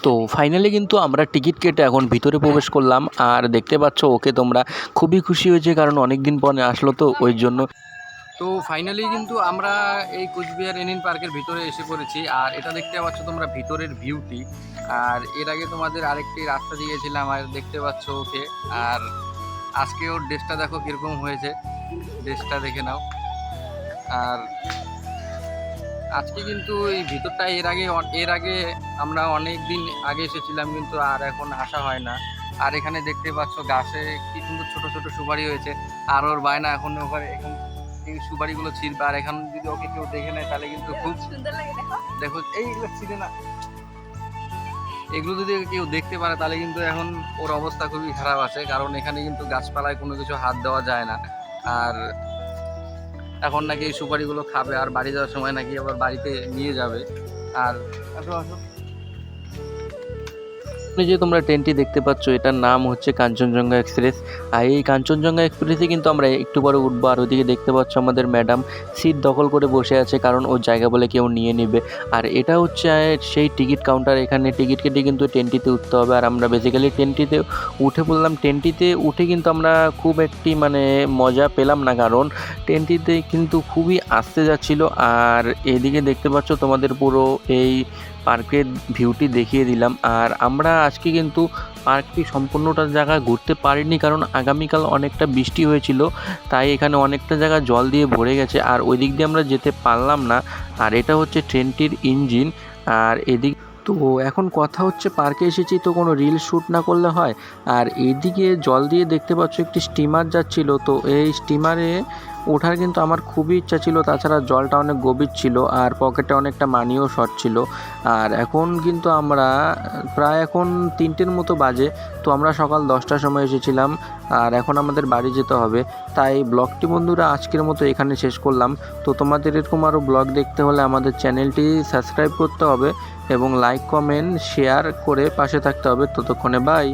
তো ফাইনালি কিন্তু আমরা টিকিট কেটে এখন ভিতরে প্রবেশ করলাম। আর দেখতে পাচ্ছ ওকে তোমরা, খুবই খুশি হয়েছে কারণ অনেক দিন পরে আসলো তো ওই জন্য। তো ফাইনালি কিন্তু আমরা এই কোচবিহার এনএন পার্কের ভিতরে এসে পড়েছি। আর এটা দেখতে পাচ্ছ তোমরা ভিতরের ভিউটি। আর এর আগে তোমাদের আরেকটি রাস্তা দিয়েছিলাম, আর দেখতে পাচ্ছ ওকে। আর আজকে ওর ড্রেসটা দেখো কীরকম হয়েছে, ড্রেসটা দেখে নাও। আর আজকে কিন্তু এই ভিতরটা এর আগে আমরা অনেক দিন আগে এসেছিলাম, কিন্তু আর এখন আসা হয় না। আর এখানে দেখতে পাচ্ছ গাছে কি সুন্দর ছোট ছোট সুপারি হয়েছে। আর ওর বায়না এখন ওখানে এখন এই সুপারিগুলো ছিঁড়বে। আর এখন যদি ওকে কেউ দেখে নেয় তাহলে কিন্তু খুব সুন্দর লাগে। দেখো এইগুলো ছিঁড়ে না, এগুলো যদি কেউ দেখতে পারে তাহলে কিন্তু এখন ওর অবস্থা খুবই খারাপ আছে, কারণ এখানে কিন্তু গাছপালায় কোনো কিছু হাত দেওয়া যায় না। আর এখন নাকি এই সুপারিগুলো খাবে, আর বাড়ি যাওয়ার সময় নাকি আবার বাড়িতে নিয়ে যাবে। আর আসো আসো, যে তোমরা ট্রেনটি দেখতে পাচ্ছ এটার নাম হচ্ছে কাঞ্চনজঙ্ঘা এক্সপ্রেস। আর এই কাঞ্চনজঙ্ঘা এক্সপ্রেসে কিন্তু আমরা একটু পরে উঠবো। আর ওদিকে দেখতে পাচ্ছ আমাদের ম্যাডাম সিট দখল করে বসে আছে, কারণ ওর জায়গা বলে কেউ নিয়ে নেবে। আর এটা হচ্ছে সেই টিকিট কাউন্টার, এখানে টিকিট কেটে কিন্তু ট্রেনটিতে উঠতে হবে। আর আমরা বেসিক্যালি ট্রেনটিতে উঠে পড়লাম। ট্রেনটিতে উঠে কিন্তু আমরা খুব একটি মজা পেলাম না, কারণ ট্রেনটিতে কিন্তু খুবই আস্তে যাচ্ছিল। আর এদিকে দেখতে পাচ্ছ তোমাদের পুরো এই পার্কের ভিউটি দেখিয়ে দিলাম। আর আমরা আজকে কিন্তু পার্কটি সম্পূর্ণটা জায়গা ঘুরতে পারিনি, কারণ আগামীকাল অনেকটা বৃষ্টি হয়েছিল, তাই এখানে অনেকটা জায়গা জল দিয়ে ভরে গেছে। আর ওই দিক দিয়ে আমরা যেতে পারলাম না। আর এটা হচ্ছে ট্রেনটির ইঞ্জিন। আর এদিক তো এখন কথা হচ্ছে পার্কে এসেছি তো কোনো রিল শ্যুট না করলে হয়। আর এইদিকে জল দিয়ে দেখতে পাচ্ছ একটি স্টিমার যাচ্ছিল, তো এই স্টিমারে ওঠার কিন্তু আমার খুবই ইচ্ছা ছিল। তাছাড়া জলটা অনেক গভীর ছিল, আর পকেটে অনেকটা মানিও শর্ট ছিল। আর এখন কিন্তু আমরা প্রায় এখন 3টের মতো বাজে, তো আমরা সকাল 10টার সময় এসেছিলাম। আর এখন আমাদের বাড়ি যেতে হবে। তাই ব্লগটি বন্ধুরা আজকের মতো এখানে শেষ করলাম। তো তোমাদের এরকম আরও ব্লগ দেখতে হলে আমাদের চ্যানেলটি সাবস্ক্রাইব করতে হবে এবং লাইক কমেন্ট শেয়ার করে পাশে থাকতে হবে। ততক্ষণে বাই।